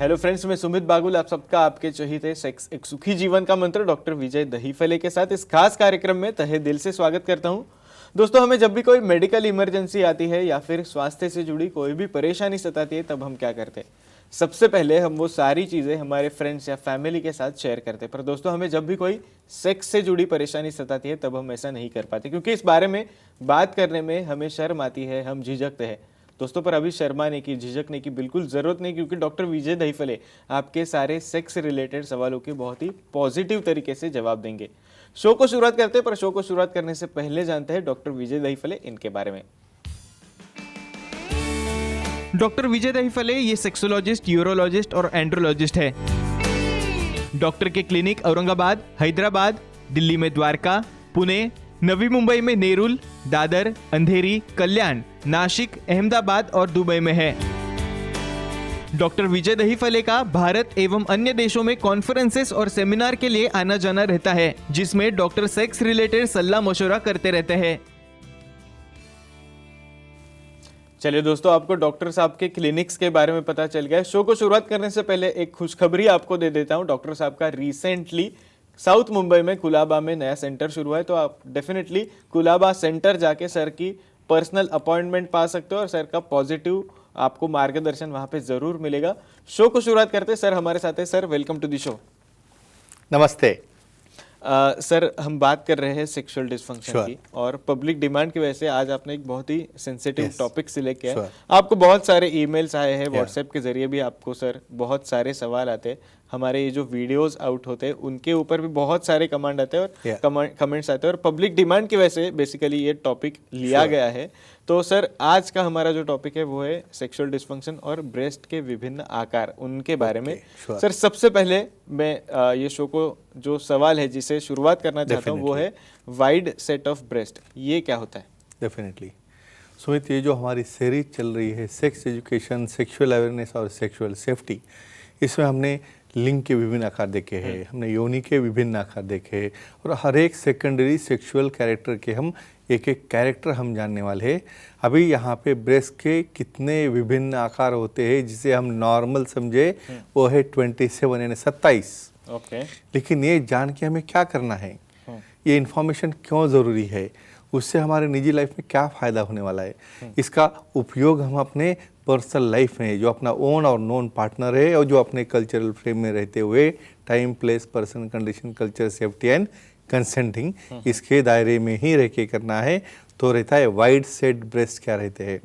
Hello friends, मैं सुमित बागुल आप सबका आपके चहीते सेक्स एक सुखी जीवन का मंत्र डॉक्टर विजय दहीफले के साथ इस खास कार्यक्रम में तहे दिल से स्वागत करता हूं। दोस्तों, हमें जब भी कोई मेडिकल इमरजेंसी आती है या फिर स्वास्थ्य से जुड़ी कोई भी परेशानी सताती है, तब हम क्या करते हैं? सबसे पहले हम वो सारी चीज़ें हमारे फ्रेंड्स या फैमिली के साथ शेयर करते हैं। पर दोस्तों, हमें जब भी कोई सेक्स से जुड़ी परेशानी सताती है, तब हम ऐसा नहीं कर पाते, क्योंकि इस बारे में बात करने में हमें शर्म आती है, हम झिझकते हैं। दोस्तों, पर अभी शर्माने की, झिझकने की बिल्कुल ज़रूरत नहीं, क्योंकि डॉक्टर विजय दहीफले आपके सारे सेक्स रिलेटेड सवालों के बहुत ही पॉजिटिव तरीके से जवाब देंगे। शो को शुरुआत करते हैं, पर शो को शुरुआत करने से पहले जानते हैं डॉक्टर विजय दहीफले इनके बारे में। डॉक्टर विजय दहीफले ये सेक्सोलॉजिस्ट, यूरोलॉजिस्ट और एंड्रोलॉजिस्ट है। डॉक्टर के क्लिनिक औरंगाबाद, हैदराबाद, दिल्ली में द्वारका, पुणे, नवी मुंबई में नेरुल, दादर, अंधेरी, कल्याण, नासिक, अहमदाबाद और दुबई में है। डॉक्टर विजय दहीफले का भारत एवं अन्य देशों में कॉन्फ्रेंसेस और सेमिनार के लिए आना जाना रहता है, जिसमें डॉक्टर सेक्स रिलेटेड सलाह मशवरा करते रहते हैं। चलिए दोस्तों, आपको डॉक्टर साहब के क्लिनिक्स के बारे में पता चल गया है। शो को शुरुआत करने से पहले एक खुशखबरी आपको दे देता हूं। डॉक्टर साहब का रिसेंटली साउथ मुंबई में कुलाबा में नया सेंटर शुरू हुआ है, तो आप डेफिनेटली कुलाबा सेंटर जाके सर की पर्सनल अपॉइंटमेंट पा सकते हो और सर का पॉजिटिव आपको मार्गदर्शन वहां पे जरूर मिलेगा। शो को शुरुआत करते हैं, सर हमारे साथ है। Sir, welcome to the show. नमस्ते। सर, हम बात कर रहे हैं सेक्सुअल डिस्फंक्शन की, और पब्लिक डिमांड की वजह से आज आपने एक बहुत ही सेंसिटिव टॉपिक सिलेक्ट किया है। आपको बहुत सारे ईमेल्स आए हैं, व्हाट्सएप के जरिए भी आपको सर बहुत सारे सवाल आते हैं। हमारे ये जो वीडियोस आउट होते हैं उनके ऊपर भी बहुत सारे कमांड आते हैं और कमेंट्स आते हैं, और पब्लिक डिमांड की वजह से बेसिकली ये टॉपिक लिया गया है। तो सर, आज का हमारा जो टॉपिक है वो है सेक्सुअल डिस्फंक्शन और ब्रेस्ट के विभिन्न आकार, उनके बारे में। सर, सबसे पहले मैं ये शो को जो सवाल है जिसे शुरुआत करना चाहता हूँ वो है वाइड सेट ऑफ ब्रेस्ट। ये क्या होता है? डेफिनेटली सुमित, ये जो हमारी सीरीज चल रही है सेक्स एजुकेशन, सेक्सुअल अवेयरनेस और सेक्सुअल सेफ्टी, इसमें हमने लिंग के विभिन्न आकार देखे हैं, हमने योनि के विभिन्न आकार देखे, और हर एक सेकेंडरी सेक्सुअल कैरेक्टर के हम एक एक कैरेक्टर हम जानने वाले हैं। अभी यहाँ पे ब्रेस्ट के कितने विभिन्न आकार होते हैं जिसे हम नॉर्मल समझे वो है 27 यानी 27। ओके। लेकिन ये जान के हमें क्या करना है, ये इन्फॉर्मेशन क्यों ज़रूरी है, उससे हमारे निजी लाइफ में क्या फ़ायदा होने वाला है, इसका उपयोग हम अपने पर्सनल लाइफ में जो अपना ओन और नोन पार्टनर है और जो अपने कल्चरल फ्रेम में रहते हुए time, place, person, condition, culture, safety and consenting, इसके दायरे में ही रह के करना है। तो रहता है वाइड सेट ब्रेस्ट। क्या रहते हैं?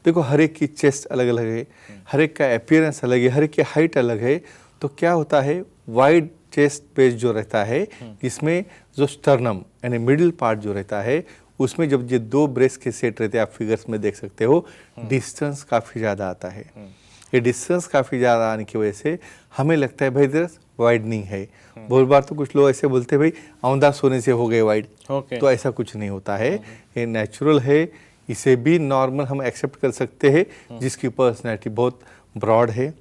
देखो, हर एक की चेस्ट अलग अलग है, हर एक का अपीयरेंस अलग है, हर एक की हाइट अलग है। तो क्या होता है, वाइड चेस्ट पेज जो रहता है, इसमें जो स्टर्नम यानी मिडिल पार्ट जो रहता है, उसमें जब ये दो ब्रेस्ट के सेट रहते हैं, आप फिगर्स में देख सकते हो, डिस्टेंस काफ़ी ज़्यादा आता है। ये डिस्टेंस काफ़ी ज़्यादा आने की वजह से हमें लगता है भाई इधर वाइडनिंग है। बहुत बार तो कुछ लोग ऐसे बोलते हैं भाई औंधा सोने से हो गए वाइड। तो ऐसा कुछ नहीं होता है, ये नेचुरल है। इसे भी नॉर्मल हम एक्सेप्ट कर सकते हैं। जिसकी पर्सनैलिटी बहुत ब्रॉड है,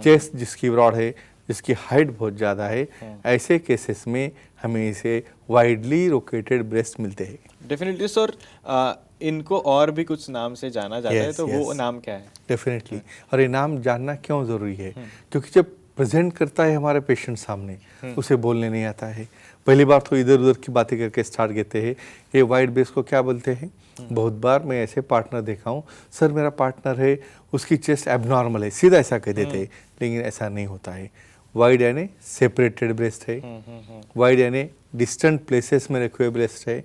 चेस्ट जिसकी ब्रॉड है, जिसकी हाइट बहुत ज़्यादा है, ऐसे केसेस में हमें इसे वाइडली लोकेटेड ब्रेस्ट मिलते हैं। डेफिनेटली सर, इनको और भी कुछ नाम से जाना जाता है, तो वो नाम क्या है? डेफिनेटली, और ये नाम जानना क्यों ज़रूरी है, क्योंकि जब प्रेजेंट करता है हमारे पेशेंट सामने, उसे बोलने नहीं आता है। पहली बार तो इधर उधर की बातें करके स्टार्ट करते हैं। ये वाइड ब्रेस्ट को क्या बोलते हैं? बहुत बार मैं ऐसे पार्टनर देखा हूँ, सर मेरा पार्टनर है, उसकी चेस्ट एबनॉर्मल है, सीधा ऐसा कह देते हैं। लेकिन ऐसा नहीं होता है। वाइड यानी सेपरेटेड ब्रेस्ट है, वाइड यानी डिस्टेंट प्लेसेस में रखे हुए ब्रेस्ट है,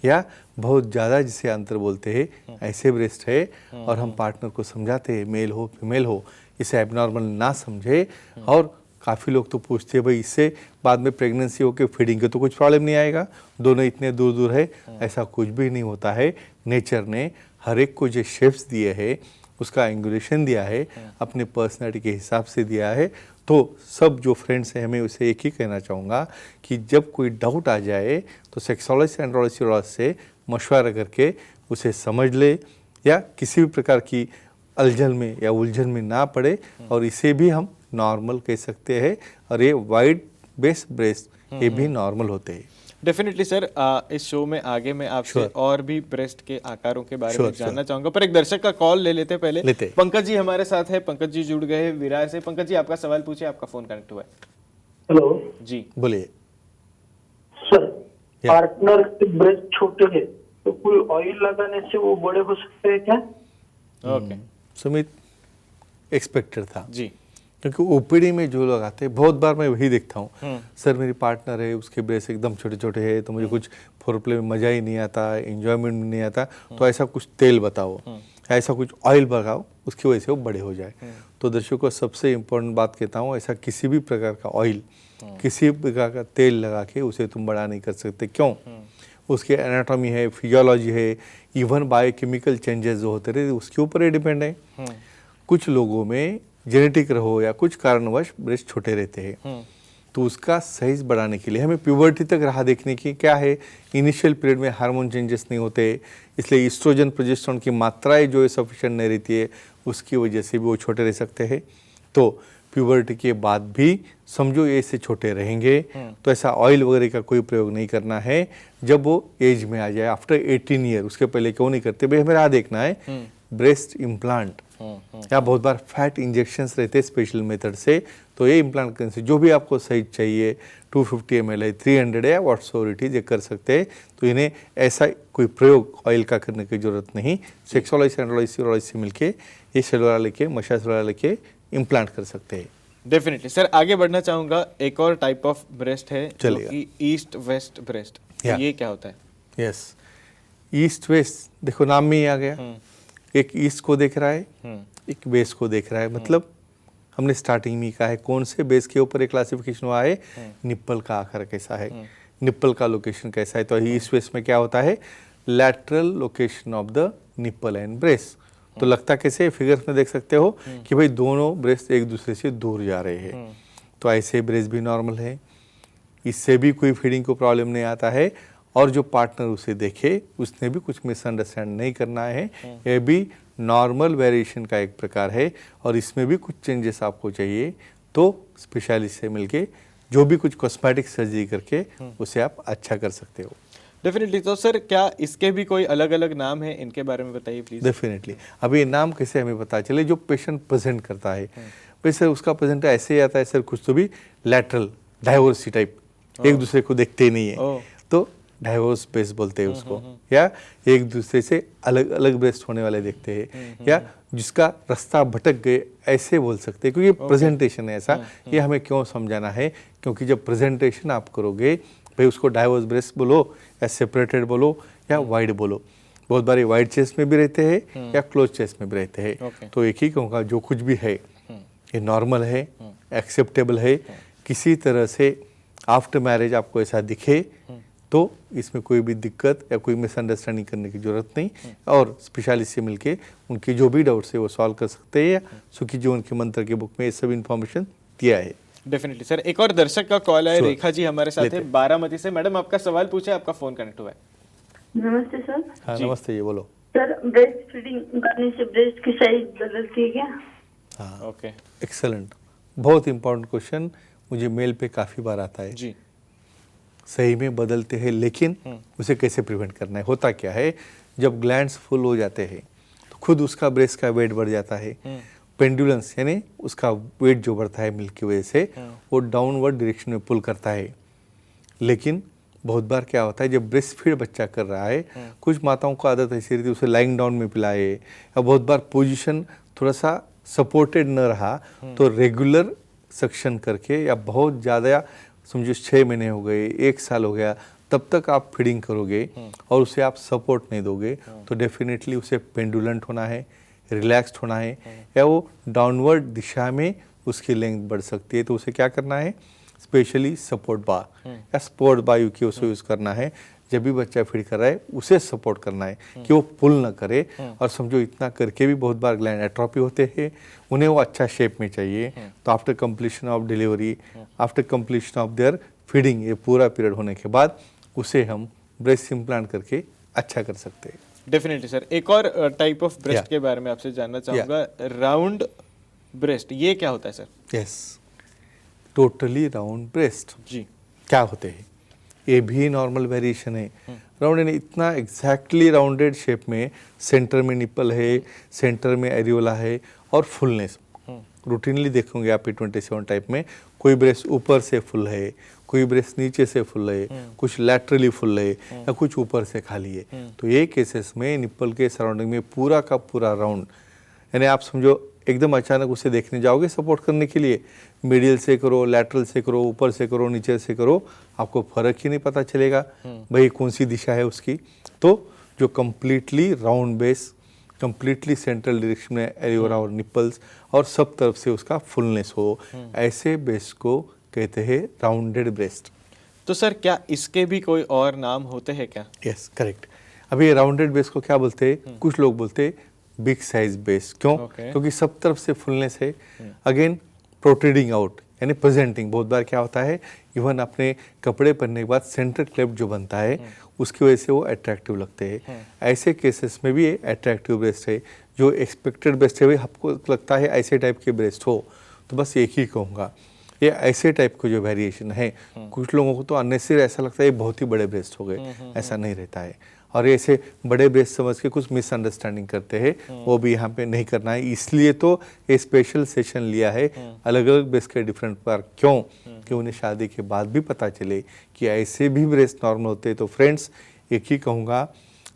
या बहुत ज़्यादा जिसे अंतर बोलते हैं, ऐसे ब्रेस्ट है। और हम पार्टनर को समझाते हैं, मेल हो फीमेल हो, इसे एबनॉर्मल ना समझे। और काफ़ी लोग तो पूछते हैं भाई इससे बाद में प्रेगनेंसी होकर फीडिंग के तो कुछ प्रॉब्लम नहीं आएगा, दोनों इतने दूर दूर है। ऐसा कुछ भी नहीं होता है। नेचर ने हर एक को जो शेप्स दिए हैं, उसका एंगुलेशन दिया है, अपने पर्सनैलिटी के हिसाब से दिया है। तो सब जो फ्रेंड्स हैं, हमें उसे एक ही कहना चाहूँगा कि जब कोई डाउट आ जाए तो सेक्सोलॉजिस्ट एंड्रोलॉजिस्ट से मशवरा करके उसे समझ ले, या किसी भी प्रकार की अलझन में या उलझन में ना पड़े। और इसे भी हम नॉर्मल कह सकते हैं, और ये वाइड बेस ब्रेस्ट ये भी नॉर्मल होते हैं। डेफिनेटली सर, इस शो में आगे मैं आपसे Sure. और भी ब्रेस्ट के आकारों के बारे में Sure, जानना चाहूंगा, पर एक दर्शक का कॉल ले लेते पहले। लेते। पंकज जी हमारे साथ है। पंकज जी जुड़ गए हैं विरार से। पंकज जी आपका सवाल पूछिए, आपका फोन कनेक्ट हुआ है। हेलो जी बोलिए। सर, या। पार्टनर के ब्रेस्ट छोटे हैं तो कोई ऑयल लगाने से वो बड़े हो सकते हैं क्या? ओके सुमित, एक्सपेक्टेड था, जी। क्योंकि ओपीडी में जो लोग आते हैं बहुत बार मैं वही देखता हूँ, सर मेरी पार्टनर है, उसके ब्रेस्ट एकदम छोटे छोटे हैं, तो मुझे कुछ फोरप्ले में मज़ा ही नहीं आता, एंजॉयमेंट नहीं आता, तो ऐसा कुछ तेल बताओ, ऐसा कुछ ऑयल लगाओ, उसकी वजह से वो बड़े हो जाए। तो दर्शकों को सबसे इम्पोर्टेंट बात कहता हूँ, ऐसा किसी भी प्रकार का ऑयल, किसी भी प्रकार का तेल लगा के उसे तुम बड़ा नहीं कर सकते। क्यों? उसके एनाटॉमी है, फिजियोलॉजी है, इवन बायोकेमिकल चेंजेस जो होते रहे उसके ऊपर ही डिपेंड है। कुछ लोगों में जेनेटिक रहो या कुछ कारणवश ब्रेस्ट छोटे रहते हैं, तो उसका साइज बढ़ाने के लिए हमें प्यूबर्टी तक राह देखने की क्या है, इनिशियल पीरियड में हार्मोन चेंजेस नहीं होते, इसलिए ईस्ट्रोजन प्रोजेस्टेरोन की मात्राएं जो है सफिशिएंट नहीं रहती है, उसकी वजह से भी वो छोटे रह सकते हैं। तो प्यूबर्टी के बाद भी समझो ये से छोटे रहेंगे, तो ऐसा ऑयल वगैरह का कोई प्रयोग नहीं करना है। जब वो एज में आ जाए आफ्टर 18 ईयर, उसके पहले क्यों नहीं करते भाई, हमें राह देखना है। ब्रेस्ट इम्प्लांट या बहुत बार फैट इंजेक्शंस रहते हैं स्पेशल मेथड से, तो ये इम्प्लांट करने से जो भी आपको साइज चाहिए 250 ml है, 300 है या व्हाट्सओवर इट इज, ये कर सकते हैं। तो इन्हें ऐसा कोई प्रयोग ऑयल का करने की जरूरत नहीं। सेक्सोलॉजी एंड्रोलॉजी से मिलके ये सेलुलर लेके मशा सेलुलर लेके इम्प्लांट कर सकते हैं। डेफिनेटली सर, आगे बढ़ना चाहूंगा। एक और टाइप ऑफ ब्रेस्ट है जो चलेगा। कि ईस्ट वेस्ट ब्रेस्ट, या। ये क्या होता है? यस, ईस्ट वेस्ट देखो नाम में ही आ गया, एक ईस्ट को देख रहा है, एक वेस्ट को देख रहा है। मतलब हमने स्टार्टिंग में कहा है कौन से बेस के ऊपर एक क्लासिफिकेशन हुआ है, निप्पल का आकार कैसा है, निप्पल का लोकेशन कैसा है। तो ईस्ट वेस्ट में क्या होता है, lateral location of the nipple and breast. तो लगता कैसे, फिगर्स में देख सकते हो कि भाई दोनों ब्रेस्ट एक दूसरे से दूर जा रहे हैं। तो ऐसे ब्रेस्ट भी नॉर्मल है, इससे भी कोई फीडिंग को प्रॉब्लम नहीं आता है, और जो पार्टनर उसे देखे उसने भी कुछ मिसअंडरस्टैंड नहीं करना है। ये भी नॉर्मल वेरिएशन का एक प्रकार है, और इसमें भी कुछ चेंजेस आपको चाहिए तो स्पेशलिस्ट से मिलके जो भी कुछ कॉस्मेटिक सर्जरी करके उसे आप अच्छा कर सकते हो। डेफिनेटली। तो सर क्या इसके भी कोई अलग अलग नाम है, इनके बारे में बताइए प्लीज। डेफिनेटली। अब ये नाम कैसे हमें पता चले, जो पेशेंट प्रेजेंट करता है भाई सर उसका प्रेजेंट ऐसे ही आता है, सर कुछ तो भी लैटरल डाइवोर्सी टाइप, एक दूसरे को देखते ही नहीं है, तो डाइवोर्स ब्रेस्ट बोलते हैं उसको, या एक दूसरे से अलग अलग ब्रेस्ट होने वाले देखते हैं, या जिसका रास्ता भटक गए ऐसे बोल सकते हैं, क्योंकि प्रेजेंटेशन है ऐसा। ये हमें क्यों समझाना है, क्योंकि जब प्रेजेंटेशन आप करोगे भाई उसको डाइवोर्स ब्रेस्ट बोलो या सेपरेटेड बोलो या वाइड बोलो। बहुत बार वाइड चेस्ट में भी रहते हैं या क्लोज चेस्ट में भी रहते हैं। तो एक ही कहूँगा, जो कुछ भी है ये नॉर्मल है, एक्सेप्टेबल है। किसी तरह से आफ्टर मैरिज आपको ऐसा दिखे तो इसमें कोई भी दिक्कत या कोई मिसअंडरस्टैंडिंग करने की जरूरत नहीं, और स्पेशलिस्ट से मिलके उनके जो भी डाउट्स है वो सॉल्व कर सकते हैं, या सुखी जीवन के मंत्र के बुक में ये सब इन्फॉर्मेशन दिया है। डेफिनेटली सर, एक और दर्शक का कॉल है, रेखा जी हमारे साथ है बारामती से। मैडम आपका सवाल पूछे, आपका फोन कनेक्ट हुआ है। नमस्ते सर। हाँ नमस्ते, ये बोलो। सर ब्रेस्ट फीडिंग करने से ब्रेस्ट की साइज बदलती है क्या? हाँ ओके, एक्सेलेंट, बहुत इंपॉर्टेंट क्वेश्चन, मुझे मेल पे काफ़ी बार आता है। जी। सही में बदलते हैं, लेकिन उसे कैसे प्रिवेंट करना है। होता क्या है, जब ग्लैंड्स फुल हो जाते हैं तो खुद उसका ब्रेस्ट का वेट बढ़ जाता है, पेंडुलन्स यानी उसका वेट जो बढ़ता है मिल्क की वजह से वो डाउनवर्ड डायरेक्शन में पुल करता है। लेकिन बहुत बार क्या होता है, जब ब्रेस्ट फीड बच्चा कर रहा है, कुछ माताओं को आदत ऐसी रहती है उसे लाइंग डाउन में पिलाए, या बहुत बार पोजीशन थोड़ा सा सपोर्टेड न रहा तो रेगुलर सक्शन करके, या बहुत ज़्यादा समझो 6 महीने हो गए, 1 साल हो गया, तब तक आप फीडिंग करोगे और उसे आप सपोर्ट नहीं दोगे, तो डेफिनेटली उसे पेंडुलेंट होना है, रिलैक्स्ड होना है, या वो डाउनवर्ड दिशा में उसकी लेंथ बढ़ सकती है। तो उसे क्या करना है, स्पेशली सपोर्ट बार या स्पोर्ट बार की उसे यूज़ करना है। जब भी बच्चा फीड कर रहा है उसे सपोर्ट करना है कि वो पुल ना करे, और समझो इतना करके भी बहुत बार ग्लैंड एट्रोफी होते हैं, उन्हें वो अच्छा शेप में चाहिए। तो after completion of delivery, after completion of their feeding, ये पूरा पीरियड होने के बाद उसे हम ब्रेस्ट इम्प्लांट करके अच्छा कर सकते हैं। डेफिनेटली सर, एक और टाइप ऑफ ब्रेस्ट के बारे में आपसे जानना चाहूंगा, राउंड ब्रेस्ट, ये क्या होता है sir? Yes, totally round breast जी। क्या होते हैं, ये भी नॉर्मल वेरिएशन है। राउंड यानी इतना एग्जैक्टली राउंडेड शेप में, सेंटर में निप्पल है, सेंटर में एरियोला है और फुलनेस। रूटीनली देखोगे आप 27 टाइप में, कोई ब्रेस्ट ऊपर से फुल है, कोई ब्रेस्ट नीचे से फुल है, कुछ लैटरली फुल है या कुछ ऊपर से खाली है। तो ये केसेस में निप्पल के सराउंडिंग में पूरा का पूरा राउंड, यानी आप समझो एकदम अचानक उसे देखने जाओगे सपोर्ट करने के लिए, मीडियल से करो, लैटरल से करो, ऊपर से करो, नीचे से करो, आपको फर्क ही नहीं पता चलेगा भाई कौन सी दिशा है उसकी। तो जो completely round base, completely central direction में एरियोला और निप्पल्स और सब तरफ से उसका फुलनेस हो, ऐसे ब्रेस्ट को कहते हैं राउंडेड ब्रेस्ट। तो सर क्या इसके भी कोई और नाम होते हैं क्या? Yes, correct. अभी राउंडेड ब्रेस्ट को क्या बोलते हैं? कुछ लोग बोलते हैं बिग साइज ब्रेस्ट। क्यों? क्योंकि सब तरफ से फुलनेस है। अगेन प्रोट्रूडिंग आउट यानी प्रेजेंटिंग। बहुत बार क्या होता है, इवन अपने कपड़े पहनने के बाद सेंटर क्लेफ्ट जो बनता है उसकी वजह से वो अट्रैक्टिव लगते हैं। ऐसे केसेस में भी ये अट्रैक्टिव ब्रेस्ट है। जो एक्सपेक्टेड ब्रेस्ट है, आपको लगता है ऐसे टाइप के ब्रेस्ट हो, तो बस एक ही कहूँगा, ये ऐसे टाइप के जो वेरिएशन है। कुछ लोगों को तो अननेसेसरी ऐसा लगता है ये बहुत ही बड़े ब्रेस्ट हो गए, ऐसा नहीं रहता है। और ऐसे बड़े ब्रेस्ट समझ के कुछ मिसअंडरस्टैंडिंग करते हैं, वो भी यहाँ पे नहीं करना है। इसलिए तो ये स्पेशल सेशन लिया है, अलग अलग ब्रेस्ट के डिफरेंट पार्ट। क्यों? कि उन्हें शादी के बाद भी पता चले कि ऐसे भी ब्रेस्ट नॉर्मल होते हैं। तो फ्रेंड्स, एक ही कहूँगा,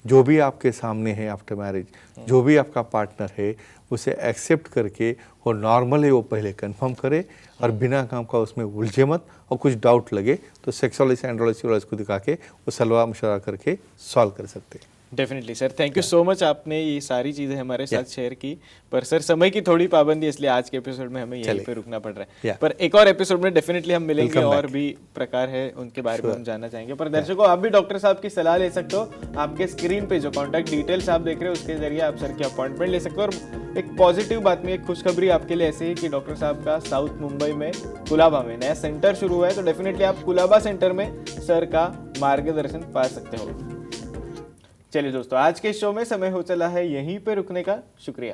जो भी आपके सामने है आफ्टर मैरिज, जो भी आपका पार्टनर है, उसे एक्सेप्ट करके वो नॉर्मल है वो पहले कंफर्म करे, और बिना काम का उसमें उलझे मत। और कुछ डाउट लगे तो सेक्सोलॉजिस्ट एंड्रोलॉजिस्ट को दिखा के वो सलाह मशवरा करके सॉल्व कर सकते हैं। Definitely sir, thank you so much, आपने ये सारी चीज़ें हमारे साथ शेयर की। पर सर समय की थोड़ी पाबंदी, इसलिए आज के एपिसोड में हमें यहीं पे रुकना पड़ रहा है। पर एक और एपिसोड में डेफिनेटली हम मिलेंगे और भी प्रकार है उनके बारे में हम जानना चाहेंगे। पर दर्शकों, आप भी डॉक्टर साहब की सलाह ले सकते हो। आपके स्क्रीन पे जो कॉन्टैक्ट डिटेल्स आप देख रहे हो उसके जरिए आप सर की अपॉइंटमेंट ले सकते हो। और एक पॉजिटिव बात में एक खुशखबरी आपके लिए ऐसी है कि डॉक्टर साहब का साउथ मुंबई में कुलाबा में नया सेंटर शुरू हुआ है। तो डेफिनेटली आप कुलाबा सेंटर में सर का मार्गदर्शन पा सकते हो। चलिए दोस्तों, आज के शो में समय हो चला है यहीं पे रुकने का। शुक्रिया।